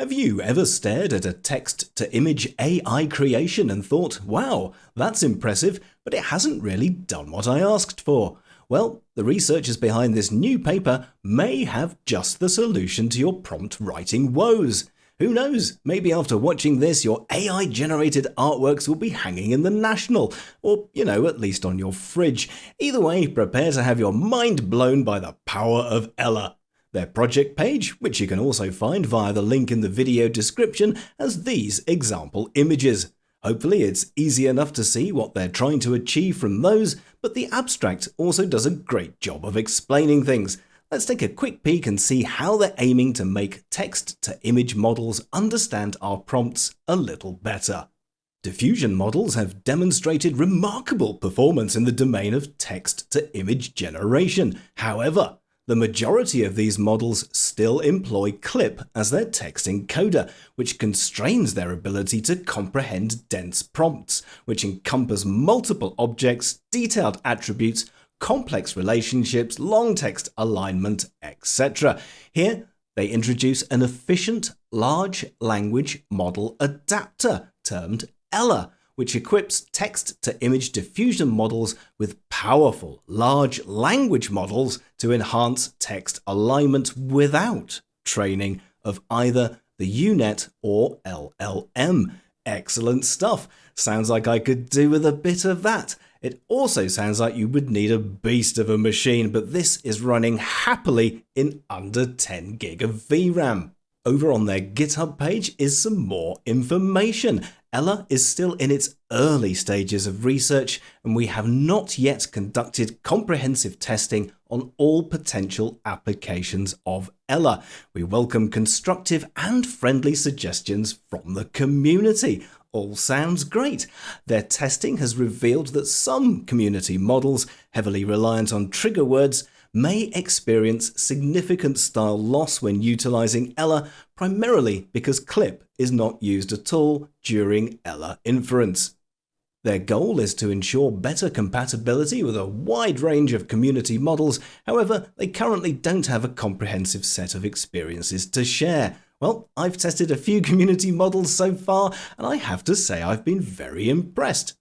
Have you ever stared at a text-to-image AI creation and thought, wow, that's impressive, but it hasn't really done what I asked for? Well, the researchers behind this new paper may have just the solution to your prompt writing woes. Who knows, maybe after watching this, your AI-generated artworks will be hanging in the National, or, at least on your fridge. Either way, prepare to have your mind blown by the power of Ella. Their project page, which you can also find via the link in the video description, has these example images. Hopefully it's easy enough to see what they're trying to achieve from those, but the abstract also does a great job of explaining things. Let's take a quick peek and see how they're aiming to make text-to-image models understand our prompts a little better. Diffusion models have demonstrated remarkable performance in the domain of text-to-image generation. However, the majority of these models still employ CLIP as their text encoder, which constrains their ability to comprehend dense prompts, which encompass multiple objects, detailed attributes, complex relationships, long text alignment, etc. Here, they introduce an efficient large language model adapter termed Ella, which equips text-to-image diffusion models with powerful large language models to enhance text alignment without training of either the UNet or LLM. Excellent stuff. Sounds like I could do with a bit of that. It also sounds like you would need a beast of a machine, but this is running happily in under 10 gig of VRAM. Over on their GitHub page is some more information. Ella is still in its early stages of research, and we have not yet conducted comprehensive testing on all potential applications of Ella. We welcome constructive and friendly suggestions from the community. All sounds great. Their testing has revealed that some community models, heavily reliant on trigger words, may experience significant style loss when utilizing Ella, primarily because CLIP is not used at all during Ella inference. Their goal is to ensure better compatibility with a wide range of community models. However, they currently don't have a comprehensive set of experiences to share. Well, I've tested a few community models so far, and I have to say I've been very impressed.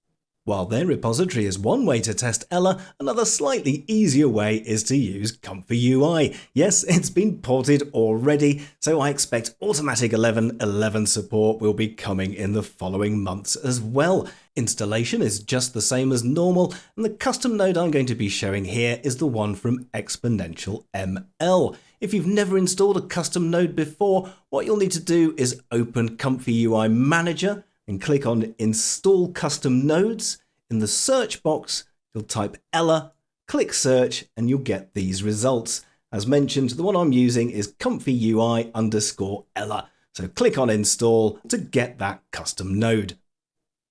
While their repository is one way to test Ella, another slightly easier way is to use ComfyUI. Yes, it's been ported already, so I expect automatic 11.11 support will be coming in the following months as well. Installation is just the same as normal, and the custom node I'm going to be showing here is the one from Exponential ML. If you've never installed a custom node before, what you'll need to do is open ComfyUI Manager and click on Install Custom Nodes. In the search box, you'll type Ella, click search, and you'll get these results. As mentioned, the one I'm using is ComfyUI_Ella. So click on Install to get that custom node.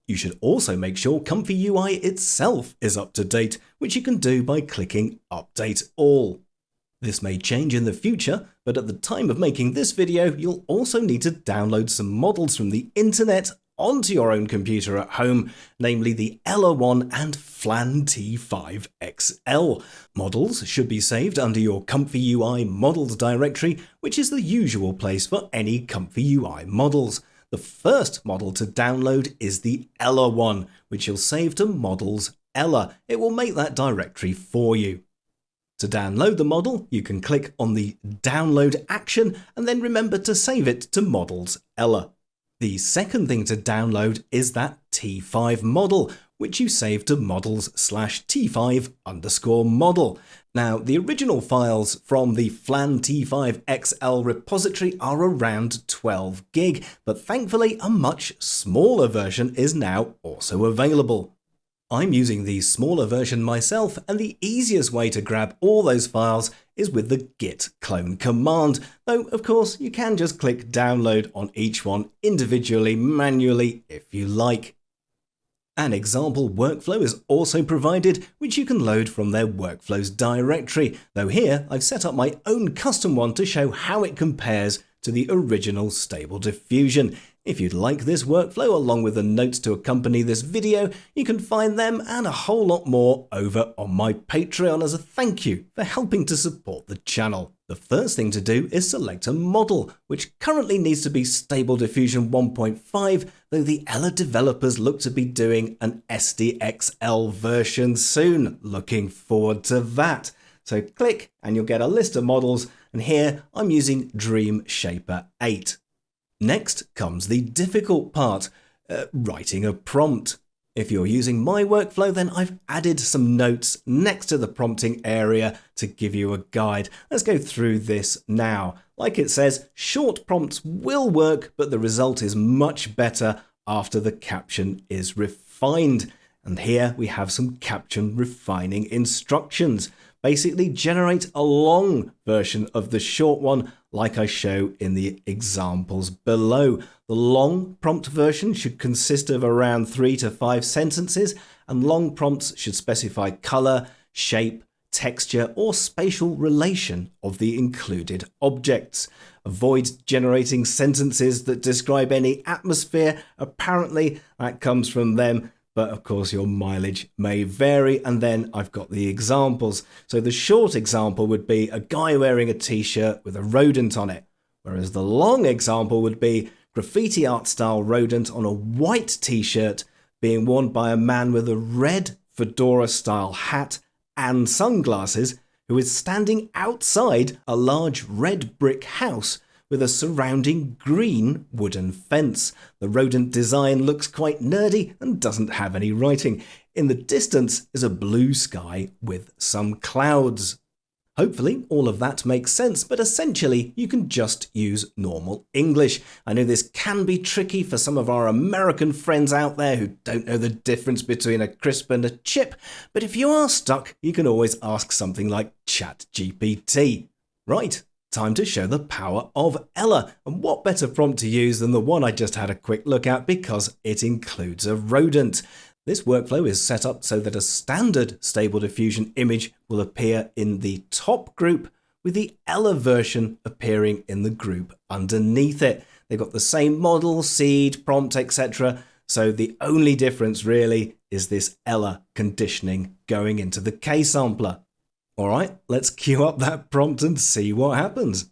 You should also make sure ComfyUI itself is up to date, which you can do by clicking Update All. This may change in the future, but at the time of making this video, you'll also need to download some models from the internet onto your own computer at home, namely the Ella 1 and Flan T5 XL. Models should be saved under your ComfyUI models directory, which is the usual place for any ComfyUI models. The first model to download is the Ella 1, which you'll save to models Ella. It will make that directory for you. To download the model, you can click on the download action and then remember to save it to models Ella. The second thing to download is that T5 model, which you save to models/T5_model. Now, the original files from the Flan T5 XL repository are around 12 gig, but thankfully a much smaller version is now also available. I'm using the smaller version myself, and the easiest way to grab all those files is with the git clone command, though of course you can just click download on each one individually manually if you like. An example workflow is also provided, which you can load from their workflows directory, though here I've set up my own custom one to show how it compares to the original Stable Diffusion. If you'd like this workflow along with the notes to accompany this video, you can find them and a whole lot more over on my Patreon as a thank you for helping to support the channel. The first thing to do is select a model, which currently needs to be Stable Diffusion 1.5, though the Ella developers look to be doing an SDXL version soon. Looking forward to that. So click and you'll get a list of models, and here I'm using Dream Shaper 8. Next comes the difficult part, writing a prompt. If you're using my workflow, then I've added some notes next to the prompting area to give you a guide. Let's go through this now. Like it says, short prompts will work, but the result is much better after the caption is refined. And here we have some caption refining instructions. Basically generate a long version of the short one like I show in the examples below. The long prompt version should consist of around 3 to 5 sentences, and long prompts should specify color, shape, texture, or spatial relation of the included objects. Avoid generating sentences that describe any atmosphere. Apparently that comes from them, but of course your mileage may vary. And then I've got the examples. So the short example would be a guy wearing a t-shirt with a rodent on it, whereas the long example would be graffiti art style rodent on a white t-shirt being worn by a man with a red fedora style hat and sunglasses who is standing outside a large red brick house with a surrounding green wooden fence. The rodent design looks quite nerdy and doesn't have any writing. In the distance is a blue sky with some clouds. Hopefully all of that makes sense, but essentially you can just use normal English. I know this can be tricky for some of our American friends out there who don't know the difference between a crisp and a chip, but if you are stuck, you can always ask something like ChatGPT. Right. Time to show the power of Ella, and what better prompt to use than the one I just had a quick look at because it includes a rodent. This workflow is set up so that a standard Stable Diffusion image will appear in the top group, with the Ella version appearing in the group underneath it. They've got the same model, seed, prompt, etc. So the only difference really is this Ella conditioning going into the K-sampler. Alright, let's queue up that prompt and see what happens.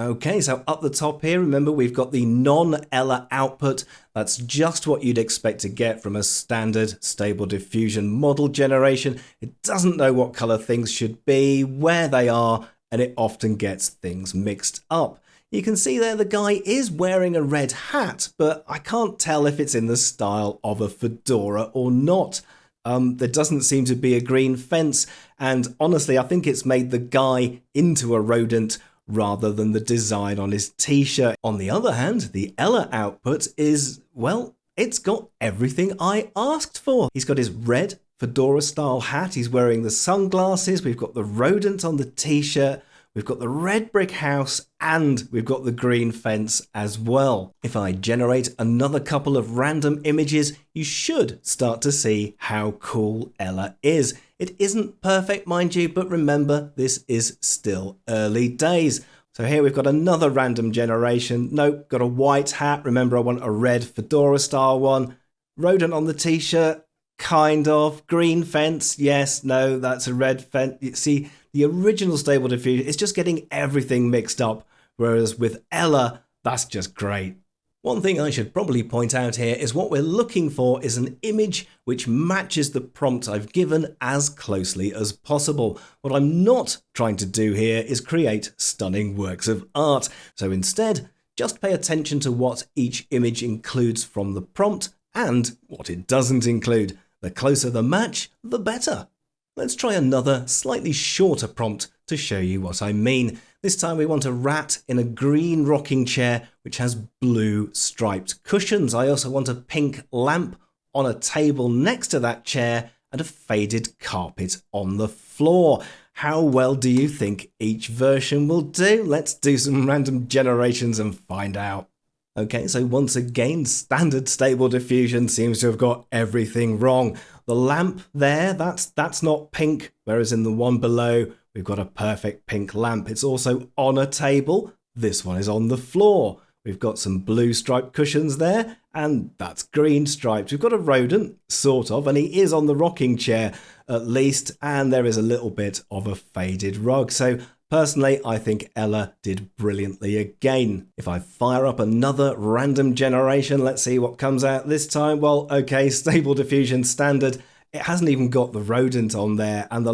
Okay, so up the top here, remember we've got the non-Ella output. That's just what you'd expect to get from a standard Stable Diffusion model generation. It doesn't know what color things should be, where they are, and it often gets things mixed up. You can see there the guy is wearing a red hat, but I can't tell if it's in the style of a fedora or not. There doesn't seem to be a green fence, and honestly I think it's made the guy into a rodent rather than the design on his t-shirt. On the other hand, the Ella output is, well, it's got everything I asked for. He's got his red fedora style hat, he's wearing the sunglasses, we've got the rodent on the t-shirt, we've got the red brick house, and we've got the green fence as well. If I generate another couple of random images, you should start to see how cool Ella is. It isn't perfect, mind you, but remember, this is still early days. So here we've got another random generation. Nope, got a white hat. Remember, I want a red fedora style one. Rodent on the t-shirt, kind of. Green fence, yes, no, that's a red fence. You see, the original Stable Diffusion is just getting everything mixed up, whereas with Ella, that's just great. One thing I should probably point out here is what we're looking for is an image which matches the prompt I've given as closely as possible. What I'm not trying to do here is create stunning works of art. So instead, just pay attention to what each image includes from the prompt and what it doesn't include. The closer the match, the better. Let's try another slightly shorter prompt to show you what I mean. This time we want a rat in a green rocking chair which has blue striped cushions. I also want a pink lamp on a table next to that chair and a faded carpet on the floor. How well do you think each version will do? Let's do some random generations and find out. Okay, so once again, standard Stable Diffusion seems to have got everything wrong. The lamp there, that's not pink, whereas in the one below, we've got a perfect pink lamp. It's also on a table. this one is on the floor. We've got some blue striped cushions there, and that's green striped. We've got a rodent, sort of, and he is on the rocking chair at least, and there is a little bit of a faded rug. So personally, I think Ella did brilliantly again. If I fire up another random generation, let's see what comes out this time. Well, okay, Stable Diffusion standard. It hasn't even got the rodent on there, and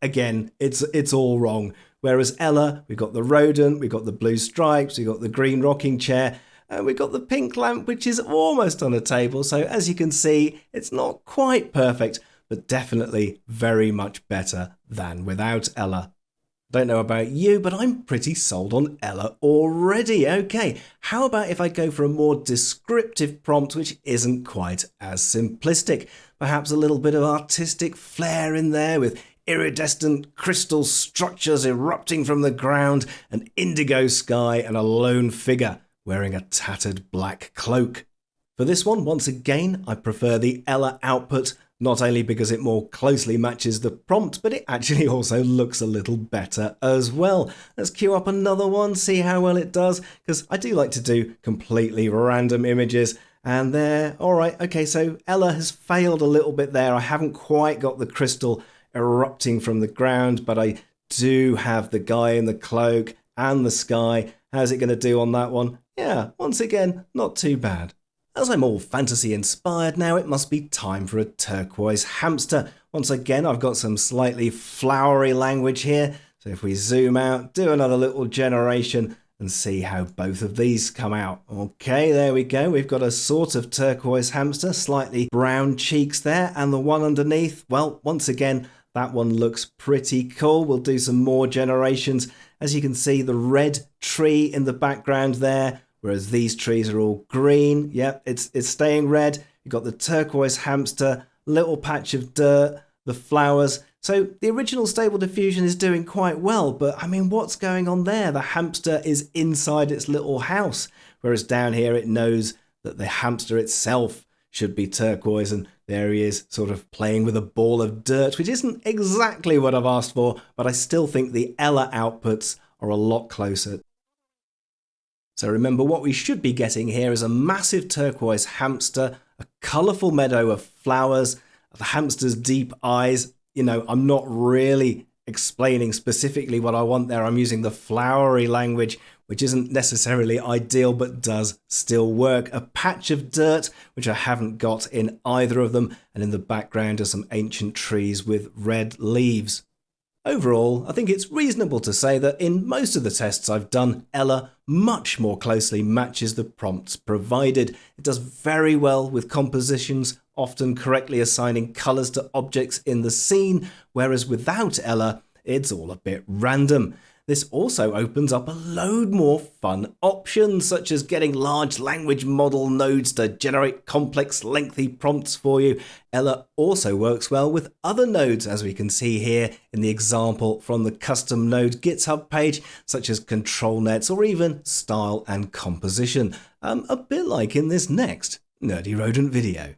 again, it's all wrong. Whereas Ella, we've got the rodent, we've got the blue stripes, we've got the green rocking chair, and we've got the pink lamp, which is almost on a table. So as you can see, it's not quite perfect, but definitely very much better than without Ella. Don't know about you, but I'm pretty sold on Ella already. Okay, how about if I go for a more descriptive prompt, which isn't quite as simplistic? Perhaps a little bit of artistic flair in there with iridescent crystal structures erupting from the ground, an indigo sky, and a lone figure wearing a tattered black cloak. For this one, once again, I prefer the Ella output, not only because it more closely matches the prompt, but it actually also looks a little better as well. Let's queue up another one, see how well it does, because I do like to do completely random images. And there, all right, okay, so Ella has failed a little bit there. I haven't quite got the crystal erupting from the ground, but I do have the guy in the cloak and the sky. How's it going to do on that one? Yeah, once again, not too bad. As I'm all fantasy inspired now, it must be time for a turquoise hamster. Once again, I've got some slightly flowery language here. So if we zoom out, do another little generation and see how both of these come out. Okay, there we go. We've got a sort of turquoise hamster, slightly brown cheeks there. And the one underneath, well, once again, that one looks pretty cool. We'll do some more generations. As you can see, the red tree in the background there, whereas these trees are all green. Yep, it's staying red. You've got the turquoise hamster, little patch of dirt, the flowers. So the original Stable Diffusion is doing quite well, but I mean, what's going on there? The hamster is inside its little house, whereas down here it knows that the hamster itself should be turquoise, and there he is sort of playing with a ball of dirt, which isn't exactly what I've asked for, but I still think the Ella outputs are a lot closer. So remember, what we should be getting here is a massive turquoise hamster, a colourful meadow of flowers, the hamster's deep eyes. You know, I'm not really explaining specifically what I want there. I'm using the flowery language, which isn't necessarily ideal, but does still work. A patch of dirt, which I haven't got in either of them. And in the background are some ancient trees with red leaves. Overall, I think it's reasonable to say that in most of the tests I've done, Ella much more closely matches the prompts provided. It does very well with compositions, often correctly assigning colours to objects in the scene, whereas without Ella, it's all a bit random. This also opens up a load more fun options, such as getting large language model nodes to generate complex, lengthy prompts for you. Ella also works well with other nodes, as we can see here in the example from the custom node GitHub page, such as control nets or even style and composition, a bit like in this next Nerdy Rodent video.